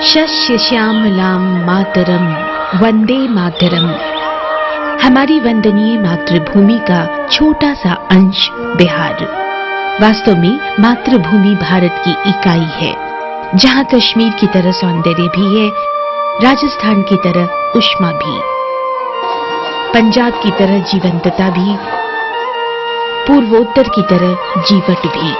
शस्य श्यामलां मातरम वंदे मातरम। हमारी वंदनीय मातृभूमि का छोटा सा अंश बिहार वास्तव में मातृभूमि भारत की इकाई है, जहां कश्मीर की तरह सौंदर्य भी है, राजस्थान की तरह उष्मा भी, पंजाब की तरह जीवंतता भी, पूर्वोत्तर की तरह जीवट भी।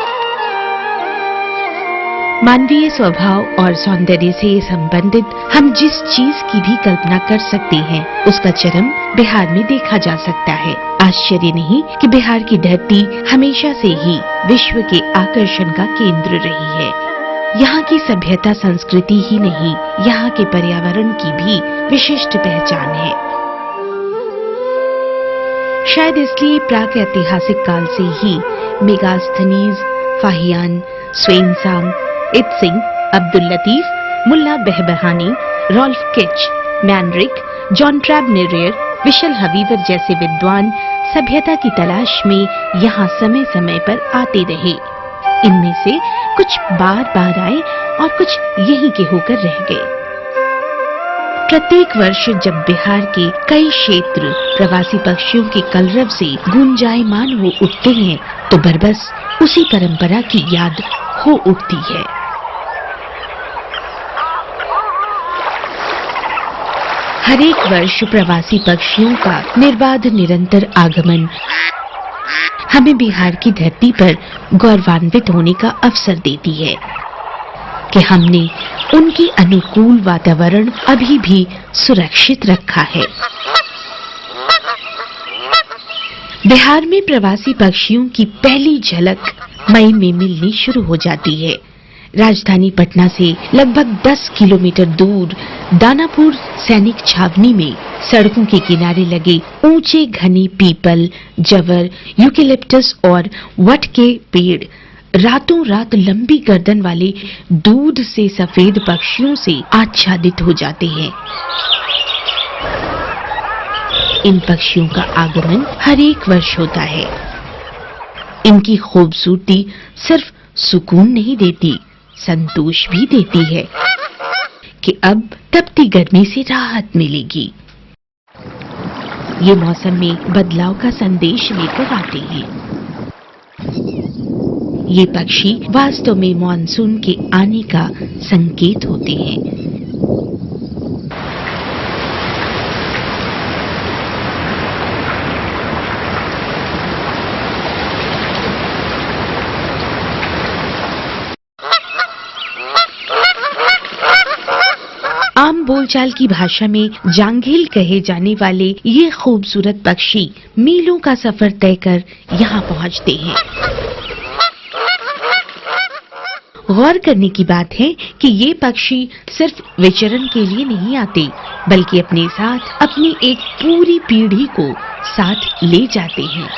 मानवीय स्वभाव और सौंदर्य से संबंधित हम जिस चीज की भी कल्पना कर सकते हैं, उसका चरम बिहार में देखा जा सकता है। आश्चर्य नहीं कि बिहार की धरती हमेशा से ही विश्व के आकर्षण का केंद्र रही है। यहाँ की सभ्यता संस्कृति ही नहीं, यहाँ के पर्यावरण की भी विशिष्ट पहचान है। शायद इसलिए प्राक ऐतिहासिक काल से ही मेगास्थनीज, फाहियान, स्वेनसांग, इत्सिंग, अब्दुल लतीफ, मुल्ला बेहबहानी, रॉल्फ किच, मैनरिक, जॉन ट्रैब नेरियर, विशल हवीवर जैसे विद्वान सभ्यता की तलाश में यहाँ समय समय पर आते रहे। इनमें से कुछ बार बार आए और कुछ यहीं के होकर रह गए। प्रत्येक वर्ष जब बिहार के कई क्षेत्र प्रवासी पक्षियों के कलरव से गुंजायमान हो उठते हैं, तो बरबस उसी परंपरा की याद हो उठती है। हर एक वर्ष प्रवासी पक्षियों का निर्बाध निरंतर आगमन हमें बिहार की धरती पर गौरवान्वित होने का अवसर देती है कि हमने उनकी अनुकूल वातावरण अभी भी सुरक्षित रखा है। बिहार में प्रवासी पक्षियों की पहली झलक मई में मिलनी शुरू हो जाती है। राजधानी पटना से लगभग 10 किलोमीटर दूर दानापुर सैनिक छावनी में सड़कों के किनारे लगे ऊंचे घने पीपल, जवर, यूकेलिप्टस और वट के पेड़ रातों रात लंबी गर्दन वाले दूध से सफेद पक्षियों से आच्छादित हो जाते हैं। इन पक्षियों का आगमन हर एक वर्ष होता है। इनकी खूबसूरती सिर्फ सुकून नहीं देती, संतोष भी देती है कि अब तपती गर्मी से राहत मिलेगी। ये मौसम में बदलाव का संदेश लेकर आते हैं। ये पक्षी वास्तव में मॉनसून के आने का संकेत होते हैं। आम बोलचाल की भाषा में जांघिल कहे जाने वाले ये खूबसूरत पक्षी मीलों का सफर तय कर यहाँ पहुँचते हैं। गौर करने की बात है कि ये पक्षी सिर्फ विचरण के लिए नहीं आते, बल्कि अपने साथ अपनी एक पूरी पीढ़ी को साथ ले जाते हैं।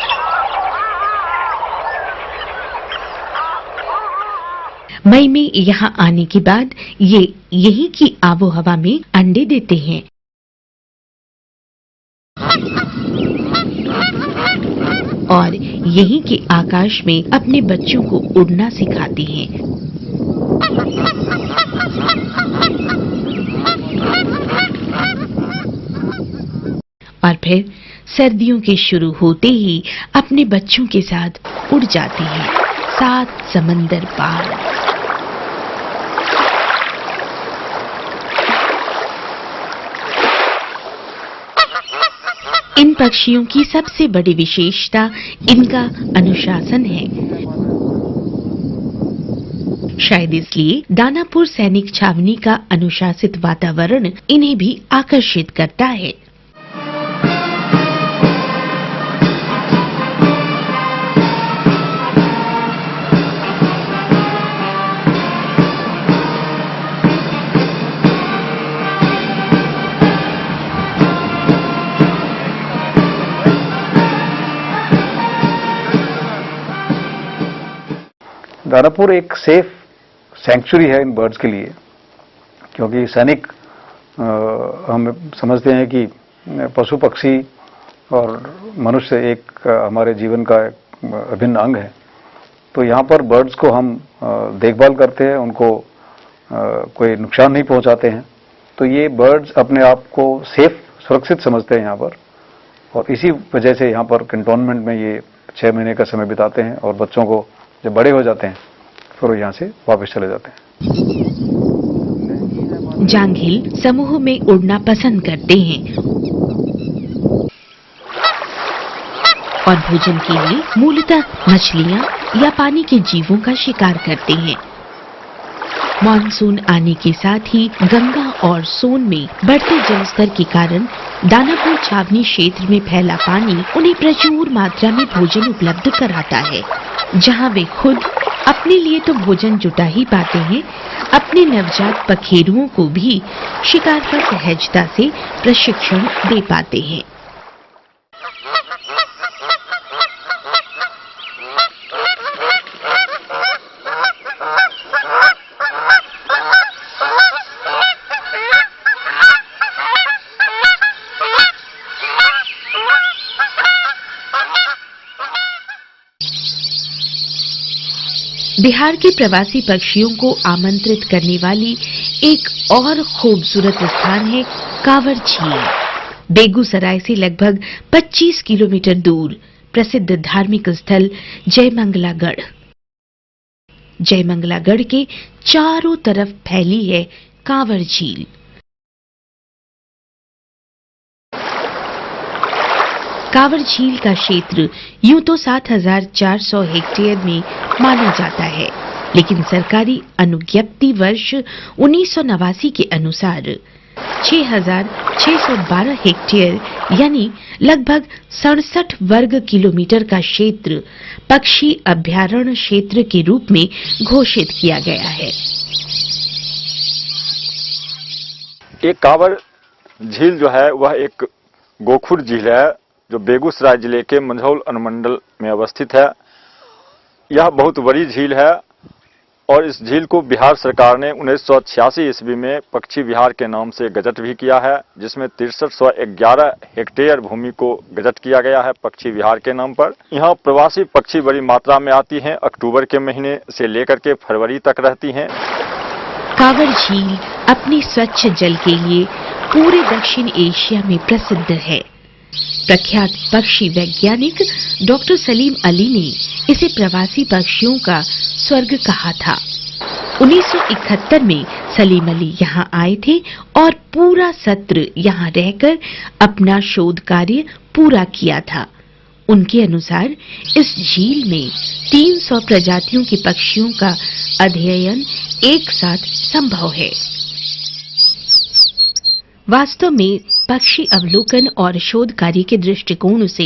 मई में यहाँ आने के बाद ये यहीं की आबो हवा में अंडे देते हैं। और यहीं के आकाश में अपने बच्चों को उड़ना सिखाते हैं। और फिर सर्दियों के शुरू होते ही अपने बच्चों के साथ उड़ जाते हैं 7 समंदर पार। इन पक्षियों की सबसे बड़ी विशेषता इनका अनुशासन है। शायद इसलिए दानापुर सैनिक छावनी का अनुशासित वातावरण इन्हें भी आकर्षित करता है। दानापुर एक सेफ सैंक्चुरी है इन बर्ड्स के लिए, क्योंकि सैनिक हम समझते हैं कि पशु पक्षी और मनुष्य एक हमारे जीवन का अभिन्न अंग है। तो यहाँ पर बर्ड्स को हम देखभाल करते हैं, उनको कोई नुकसान नहीं पहुंचाते हैं। तो ये बर्ड्स अपने आप को सेफ, सुरक्षित समझते हैं यहाँ पर, और इसी वजह से यहाँ पर कैंटोनमेंट में ये 6 महीने का समय बिताते हैं, और बच्चों को जब बड़े हो जाते हैं फिर वो यहाँ से वापस चले जाते हैं। जांघिल समूह में उड़ना पसंद करते हैं और भोजन के लिए मूलतः मछलियां या पानी के जीवों का शिकार करते हैं। मानसून आने के साथ ही गंगा और सोन में बढ़ते जलस्तर के कारण दानापुर छावनी क्षेत्र में फैला पानी उन्हें प्रचुर मात्रा में भोजन उपलब्ध कराता है, जहां वे खुद अपने लिए तो भोजन जुटा ही पाते हैं, अपने नवजात पखेरुओं को भी शिकार का सहजता से प्रशिक्षण दे पाते हैं। बिहार के प्रवासी पक्षियों को आमंत्रित करने वाली एक और खूबसूरत स्थान है कांवर झील। बेगूसराय से लगभग 25 किलोमीटर दूर प्रसिद्ध धार्मिक स्थल जयमंगलागढ़। जयमंगलागढ़ के चारों तरफ फैली है कांवर झील। कांवर झील का क्षेत्र यूं तो 7,400 हेक्टेयर में माना जाता है, लेकिन सरकारी अनुज्ञप्ति वर्ष 1989 के अनुसार 6,612 हेक्टेयर यानी लगभग 67 वर्ग किलोमीटर का क्षेत्र पक्षी अभयारण्य क्षेत्र के रूप में घोषित किया गया है। एक कांवर झील जो है वह एक गोखुर झील है जो बेगूसराय जिले के मंझौल अनुमंडल में अवस्थित है। यह बहुत बड़ी झील है और इस झील को बिहार सरकार ने 1986 ईस्वी में पक्षी विहार के नाम से गजट भी किया है, जिसमें 6311 हेक्टेयर भूमि को गजट किया गया है पक्षी विहार के नाम पर। यहाँ प्रवासी पक्षी बड़ी मात्रा में आती हैं, अक्टूबर के महीने से लेकर के फरवरी तक रहती हैं। कांवर झील अपने स्वच्छ जल के लिए पूरे दक्षिण एशिया में प्रसिद्ध है। प्रख्यात पक्षी वैज्ञानिक डॉक्टर सलीम अली ने इसे प्रवासी पक्षियों का स्वर्ग कहा था। 1971 में सलीम अली यहाँ आए थे और पूरा सत्र यहाँ रहकर अपना शोध कार्य पूरा किया था। उनके अनुसार इस झील में 300 प्रजातियों के पक्षियों का अध्ययन एक साथ संभव है। वास्तव में पक्षी अवलोकन और शोध कार्य के दृष्टिकोण से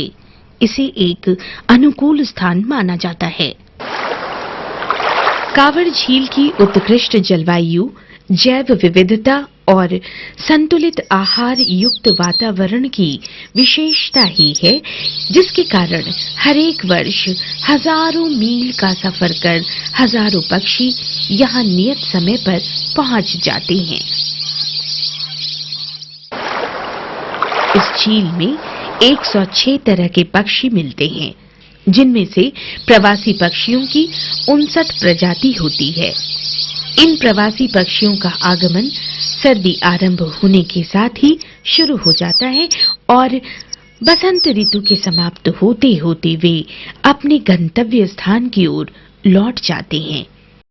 इसे एक अनुकूल स्थान माना जाता है। कांवर झील की उत्कृष्ट जलवायु, जैव विविधता और संतुलित आहार युक्त वातावरण की विशेषता ही है, जिसके कारण हर एक वर्ष हजारों मील का सफर कर हजारों पक्षी यहाँ नियत समय पर पहुंच जाते हैं। इस झील में 106 तरह के पक्षी मिलते हैं, जिनमें से प्रवासी पक्षियों की 59 प्रजाति होती है। इन प्रवासी पक्षियों का आगमन सर्दी आरंभ होने के साथ ही शुरू हो जाता है और बसंत ऋतु के समाप्त होते होते वे अपने गंतव्य स्थान की ओर लौट जाते हैं।